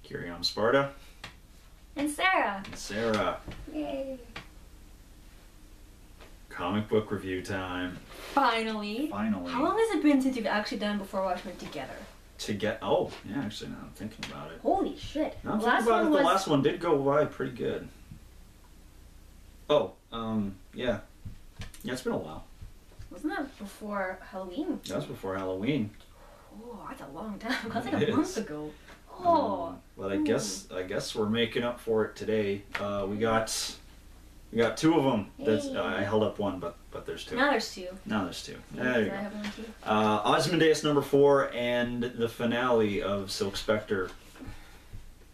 Carry on, Sparta. And Sarah. And Sarah. Yay. Comic book review time. Finally. Finally. How long has it been since you've actually done Before Watchmen together? Oh, yeah, actually, now I'm thinking about it. Holy shit. Now I'm thinking about it, the last one did go by pretty good. Oh, yeah. Yeah, it's been a while. Wasn't that before Halloween? That was before Halloween. Oh, that's a long time. That's like a month ago. Oh. But I guess we're making up for it today. We got two of them. That's I held up one, but there's two. Now there's two. Now there's two. Yeah, There you I go. have one too. Ozymandias #4 and the finale of Silk Spectre.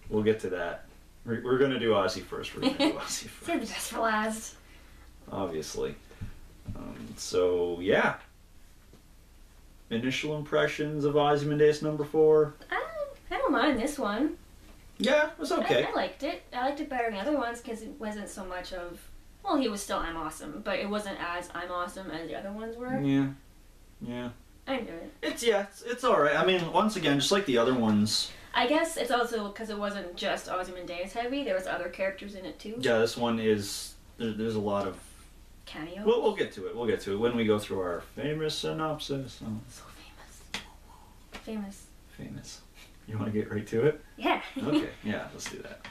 We'll get to that. We're gonna do Ozzy first. We're gonna do Ozzy first. Save the best for last. Obviously. So yeah. Initial impressions of Ozymandias #4. I don't mind this one. Yeah, it was okay. I liked it. I liked it better than the other ones because it wasn't so much of... Well, he was still I'm awesome, but it wasn't as I'm awesome as the other ones were. Yeah. Yeah. I enjoyed it. It's alright. I mean, once again, just like the other ones. I guess it's also because it wasn't just Ozymandias heavy. There was other characters in it too. Yeah, this one is... There's a lot of... Cameos. We'll get to it. We'll get to it when we go through our famous synopsis. Oh. So famous. Famous. You want to get right to it? Yeah. Okay, yeah, let's do that.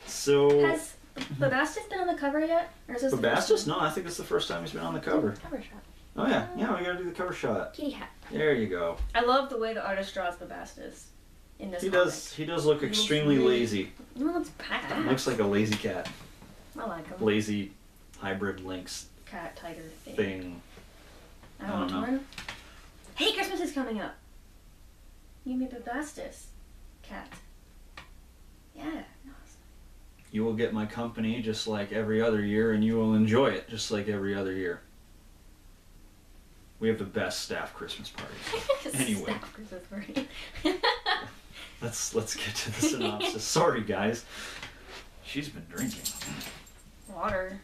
So... Has Babastis been on the cover yet? Or is this Babastis? No, I think it's the first time he's been on the cover. Cover shot. Oh yeah, yeah, we gotta do the cover shot. Kitty hat. There you go. I love the way the artist draws Babastis in this He does look extremely lazy. No, it's bad. Looks like a lazy cat. I like him. Lazy hybrid lynx Cat, tiger thing. I don't know. One. Hey, Christmas is coming up. You made Babastis. Cat. Yeah. Nice. You will get my company just like every other year, and you will enjoy it just like every other year. We have the best staff Christmas parties. Anyway. Staff Christmas party. Let's get to the synopsis. Sorry, guys. She's been drinking. Water.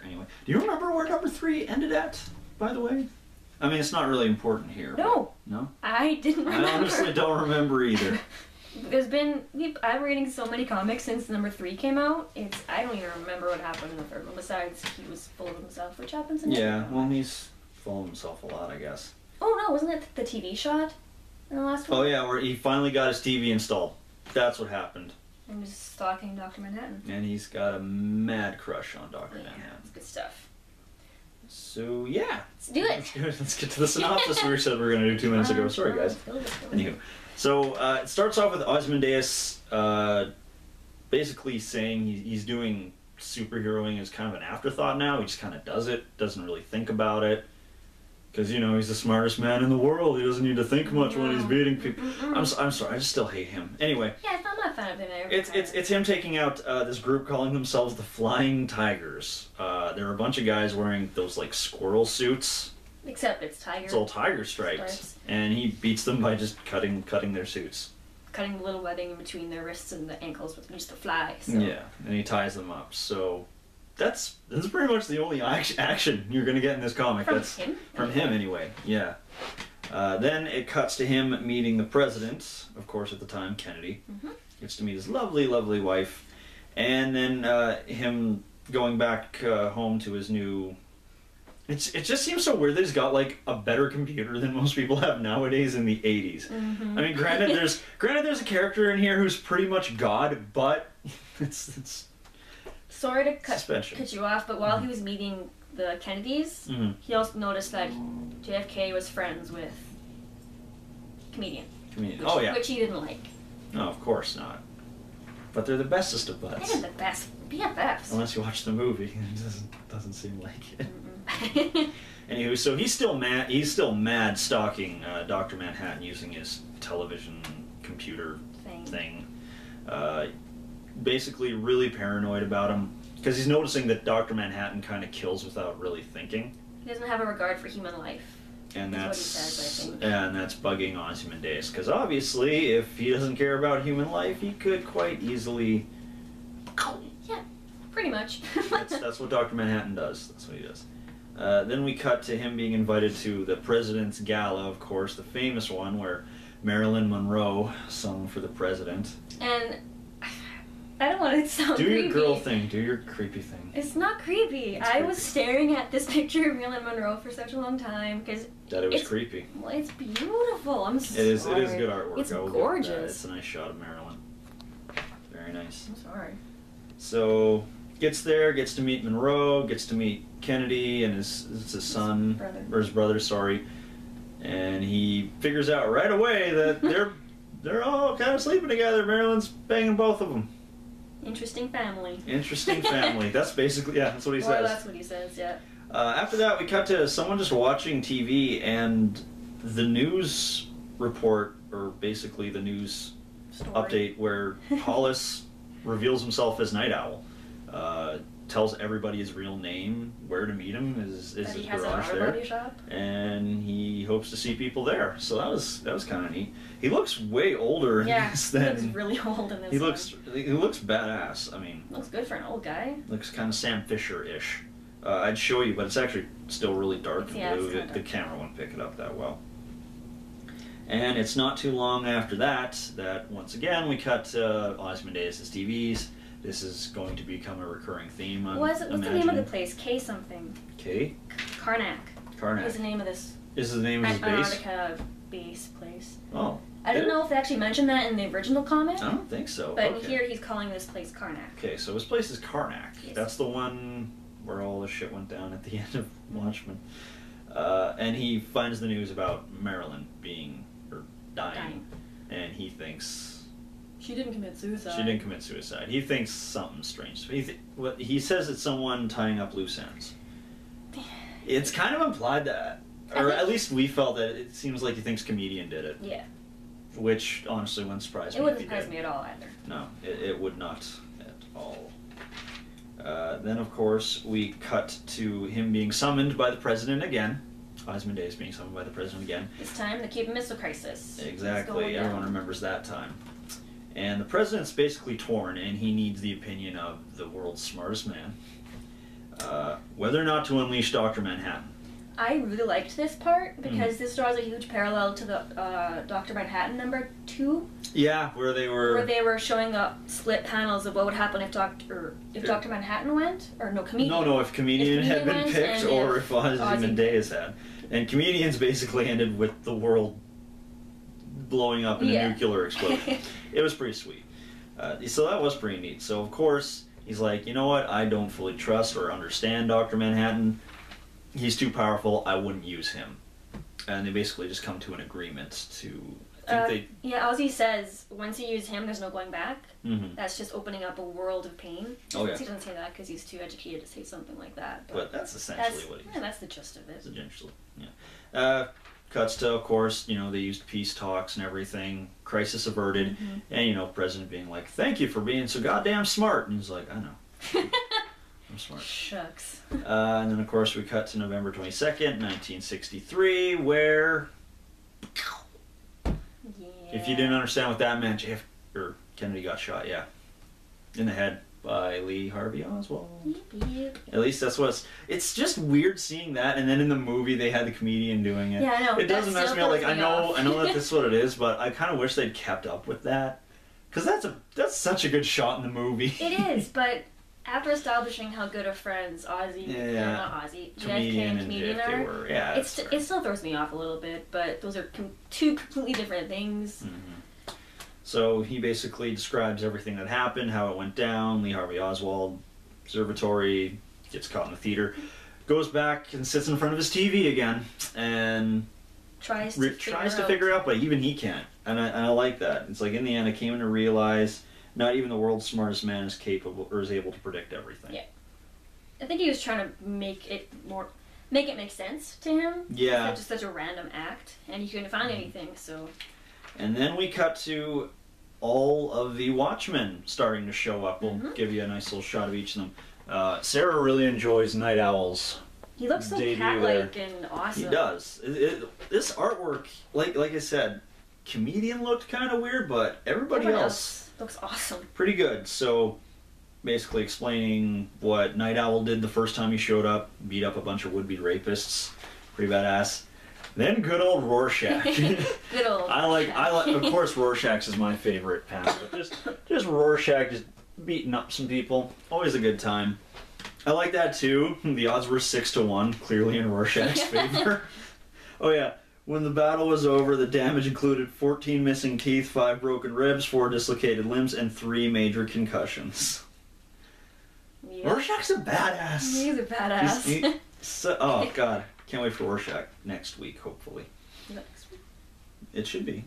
Anyway, do you remember where #3 ended at, by the way? I mean, it's not really important here. No. No? I didn't remember. I honestly don't remember either. I'm reading so many comics since #3 came out. I don't even remember what happened in the third one, besides he was full of himself, which happens in Yeah, well, he's full of himself a lot, I guess. Oh no, wasn't it the TV shot in the last one? Oh yeah, where he finally got his TV installed. That's what happened. And was stalking Dr. Manhattan. And he's got a mad crush on Dr. Manhattan. It's good stuff. So yeah. Let's do it. Let's get to the synopsis we said we were going to do 2 minutes ago. Sorry, guys. Anywho. So it starts off with Ozymandias basically saying he's doing superheroing as kind of an afterthought now. He just kind of does it, doesn't really think about it. Because, you know, he's the smartest man in the world. He doesn't need to think much when he's beating people. I'm sorry, I just still hate him. Anyway. Yeah, I'm not a fan of him. It's him taking out this group calling themselves the Flying Tigers. There are a bunch of guys wearing those, like, squirrel suits. Except it's tiger. It's all tiger stripes. And he beats them by just cutting their suits. Cutting the little webbing in between their wrists and the ankles with just a fly. So. Yeah, and he ties them up. So... That's pretty much the only action you're going to get in this comic. From him anyway, yeah. Then it cuts to him meeting the president, of course at the time, Kennedy. Gets to meet his lovely, lovely wife. And then him going back home to his new... It just seems so weird that he's got like a better computer than most people have nowadays in the 80s. I mean, granted there's a character in here who's pretty much God, but it's sorry to cut you off, but while he was meeting the Kennedys, he also noticed that JFK was friends with comedian. Which he didn't like. No, of course not. But they're the bestest of buds. They're the best BFFs. Unless you watch the movie, it doesn't seem like it. Anywho, so he's still mad stalking Dr. Manhattan using his television computer thing. Basically really paranoid about him because he's noticing that Dr. Manhattan kind of kills without really thinking. He doesn't have a regard for human life. And that's what he says, I think. And that's bugging Ozymandias because obviously if he doesn't care about human life, he could quite easily... Yeah, pretty much. that's what Dr. Manhattan does. That's what he does. Then we cut to him being invited to the President's Gala, of course, the famous one where Marilyn Monroe sung for the president. And I don't want to sound creepy. Do your girl thing. Do your creepy thing. It's not creepy. I was staring at this picture of Marilyn Monroe for such a long time because it was creepy. Well, it's beautiful. I'm sorry. It is good artwork. It's gorgeous. It's a nice shot of Marilyn. Very nice. I'm sorry. So gets there, gets to meet Monroe, gets to meet Kennedy and his son or his brother. Sorry, and he figures out right away that they're all kind of sleeping together. Marilyn's banging both of them. Interesting family. Interesting family. That's basically, that's what he says. That's what he says, yeah. After that, we cut to someone just watching TV, and the news report, or basically the news update, where Hollis reveals himself as Night Owl. Tells everybody his real name, where to meet him, is his garage there, shop. And he hopes to see people there. So that was kind of neat. He looks way older in this than. He looks really old in this. He looks badass. I mean, looks good for an old guy. Looks kind of Sam Fisher-ish. I'd show you, but it's actually still really dark and blue. The camera won't pick it up that well. And it's not too long after that once again we cut to Ozymandias' TVs. This is going to become a recurring theme. What's the name of the place? K something. K? Karnak. Karnak. Is the name of this. Is the name of his base? Antarctica base place. Oh. I don't know if they actually mentioned that in the original comic. I don't think so. But here he's calling this place Karnak. Okay, so his place is Karnak. Yes. That's the one where all the shit went down at the end of Watchmen. And he finds the news about Marilyn dying. And he thinks... She didn't commit suicide. She didn't commit suicide. He thinks something's strange. He says it's someone tying up loose ends. It's kind of implied that. Or at least we felt that it seems like he thinks Comedian did it. Yeah. Which, honestly, wouldn't surprise me. It wouldn't surprise me at all, either. No, it would not at all. Then, of course, we cut to him being summoned by the president again. Ozymandias being summoned by the president again. This time, the Cuban Missile Crisis. Exactly. Everyone remembers that time. And the president's basically torn, and he needs the opinion of the world's smartest man. Whether or not to unleash Dr. Manhattan. I really liked this part, because this draws a huge parallel to the Dr. Manhattan #2. Yeah, where they were showing the split panels of what would happen if Dr. Manhattan went, or no, Comedian. No, if Comedian had been picked, or if Ozymandias had. And Comedian's basically ended with the world blowing up in a nuclear explosion. It was pretty sweet. So that was pretty neat. So of course, he's like, you know what, I don't fully trust or understand Dr. Manhattan. He's too powerful, I wouldn't use him. And they basically just come to an agreement to... Yeah, Ozzy says, once you use him, there's no going back. Mm-hmm. That's just opening up a world of pain. Oh, yeah. He doesn't say that because he's too educated to say something like that. But that's essentially what he says. Yeah, that's the gist of it. Essentially, yeah. Cuts to, of course, they used peace talks and everything. Crisis averted. Mm-hmm. And, President being like, thank you for being so goddamn smart. And he's like, I know. I'm smart. Shucks. And then, of course, we cut to November 22nd, 1963, where... Yeah. If you didn't understand what that meant, Kennedy got shot, in the head by Lee Harvey Oswald. Yep. At least that's what it's just weird seeing that, and then in the movie they had the comedian doing it. Yeah, I know. It doesn't mess me up. Like I know that that's what it is, but I kind of wish they'd kept up with that, because that's such a good shot in the movie. It is, but after establishing how good of friends JFK and Comedian are, it still throws me off a little bit, but those are two completely different things. Mm-hmm. So he basically describes everything that happened, how it went down. Lee Harvey Oswald, observatory, gets caught in the theater, goes back and sits in front of his TV again, and tries to figure out, but even he can't. And I like that. It's like, in the end, I came to realize not even the world's smartest man is capable or is able to predict everything. Yeah. I think he was trying to make it make sense to him. Yeah. It's just such a random act, and he couldn't find anything, so... And then we cut to all of the Watchmen starting to show up. We'll give you a nice little shot of each of them. Sarah really enjoys Night Owl's He looks so cat-like and awesome. He does. This artwork, like I said, Comedian looked kind of weird, but everybody else looks awesome. Pretty good. So, basically explaining what Night Owl did the first time he showed up, beat up a bunch of would-be rapists. Pretty badass. Then good old Rorschach. Good old. I like. Of course, Rorschach is my favorite panel. But just Rorschach just beating up some people. Always a good time. I like that too. The odds were 6-1, clearly in Rorschach's favor. Oh yeah. When the battle was over, the damage included 14 missing teeth, 5 broken ribs, 4 dislocated limbs, and 3 major concussions. Yeah. Rorschach's a badass. He's a badass. Oh god, can't wait for Rorschach next week. Hopefully. Next week. It should be.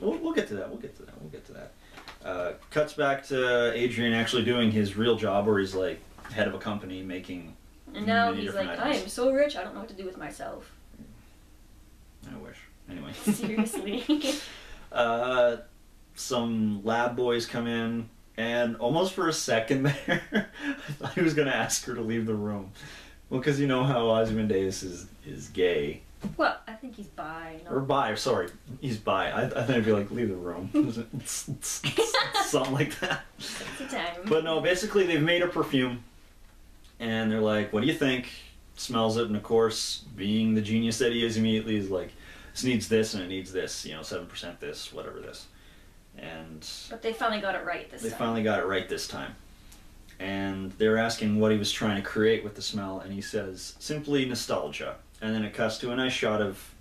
We'll get to that. We'll get to that. Cuts back to Adrian actually doing his real job, where he's like head of a company making. And now he's like, items. I am so rich, I don't know what to do with myself. I wish. Anyway. Seriously. Some lab boys come in, and almost for a second there, I thought he was going to ask her to leave the room. Well, because you know how Ozymandias is gay. Well, I think he's bi. No. Or bi, sorry. He's bi. I think I'd be like, leave the room. Something like that. But no, basically they've made a perfume, and they're like, what do you think? Smells it, and of course, being the genius that he is, immediately is like, this needs this and it needs this, 7% this, whatever this. But they finally got it right this time. They finally got it right this time. And they're asking what he was trying to create with the smell, and he says, simply nostalgia. And then it cuts to a nice shot of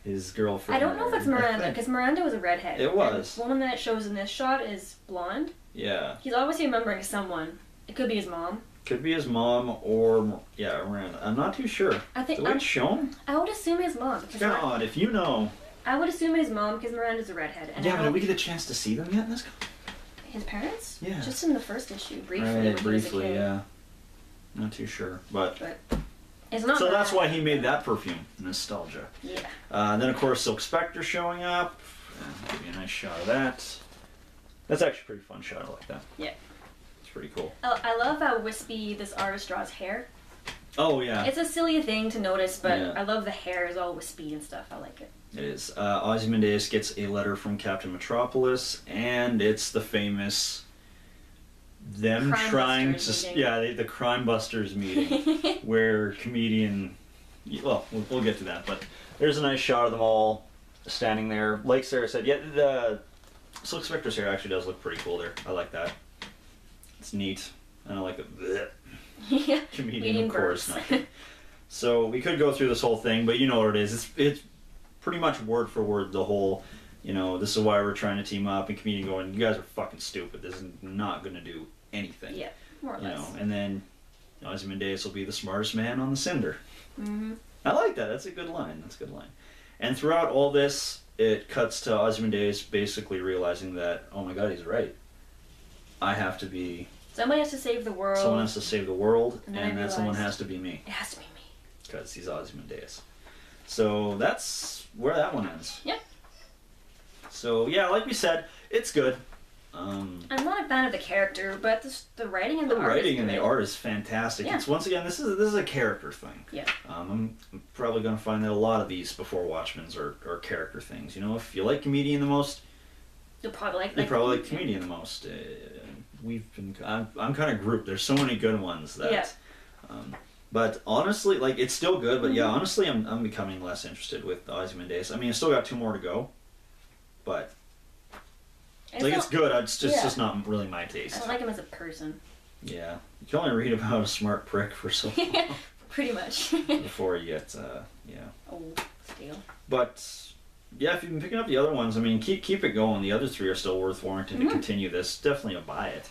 his girlfriend. I don't know if it's Miranda, because Miranda was a redhead. It was. And the woman that it shows in this shot is blonde. Yeah. He's obviously remembering someone. It could be his mom. Could be his mom or, Miranda. I'm not too sure. I think the way it's shown? I would assume his mom. God, if you know. I would assume his mom, because Miranda's a redhead. And yeah, but did we get a chance to see them yet in this? His parents? Yeah. Just in the first issue, briefly. Right, briefly, yeah. Not too sure, but it's not. So that's why he made that perfume, nostalgia. Yeah. Then of course Silk Spectre showing up. Give you a nice shot of that. That's actually a pretty fun shot. I like that. Yeah. It's pretty cool. Oh, I love how wispy this artist draws hair. Oh yeah. It's a silly thing to notice, but I love the hair is all wispy and stuff. I like it. It is. Ozymandias gets a letter from Captain Metropolis, and it's the famous them Crime trying Busters to meeting. The Crime Busters meeting where comedian. Well, we'll get to that, but there's a nice shot of them all standing there. Like Sarah said, the Silk Spectre's hair actually does look pretty cool there. I like that. It's neat. I don't like the comedian, of course. So we could go through this whole thing, but you know what it is. It's pretty much word for word the whole, this is why we're trying to team up, and comedian going, you guys are fucking stupid. This is not going to do anything. Yeah, more or less. And then Ozymandias will be the smartest man on the cinder. Mm-hmm. I like that. That's a good line. That's a good line. And throughout all this, it cuts to Ozymandias basically realizing that, oh my god, he's right. I have to be... Somebody has to save the world. Someone has to save the world, and that someone has to be me. It has to be me. Because he's Ozymandias. So that's where that one ends. Yep. So yeah, like we said, it's good. I'm not a fan of the character, but the writing and the art. The writing and the art is fantastic. Yeah. It's once again, this is a character thing. Yeah. I'm probably going to find that a lot of these before Watchmen's are character things. If you like comedian the most, you'll probably like comedian the most. I'm kind of grouped. There's so many good ones that. Yeah. But honestly, it's still good. But yeah, honestly, I'm becoming less interested with Ozymandias. I mean, I still got 2 more to go, but it's good. It's just not really my taste. I don't like him as a person. Yeah, you can only read about a smart prick for so long. Pretty much. Before you get old stale. But yeah, if you've been picking up the other ones, I mean, keep it going. The other 3 are still worth warranting to continue this. Definitely a buy it.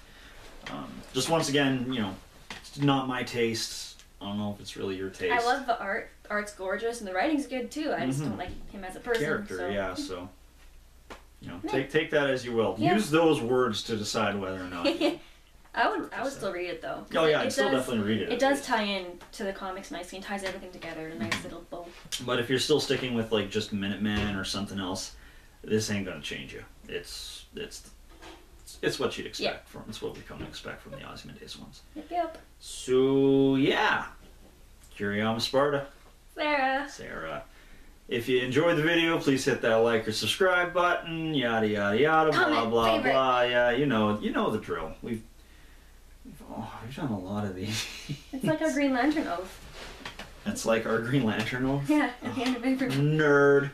Just once again, it's not my taste. I don't know if it's really your taste. I love the art. Art's gorgeous, and the writing's good too. I just don't like him as a person. Character, yeah. So, take that as you will. Yeah. Use those words to decide whether or not. I would still read it though. Oh yeah, I'd still definitely read it. It does tie in to the comics nicely and ties everything together in a nice little bow. But if you're still sticking with just Minuteman or something else, this ain't gonna change you. It's what you'd expect from. It's what we come to expect from the Ozymandias ones. Yep. So yeah, Curiam Sparta. Sarah. If you enjoyed the video, please hit that like or subscribe button. Yada yada yada. Comment, blah blah blah. Yeah, you know the drill. We've done a lot of these. It's like our Green Lantern oath. That's like our Green Lantern oath. Yeah, at the end of every nerd.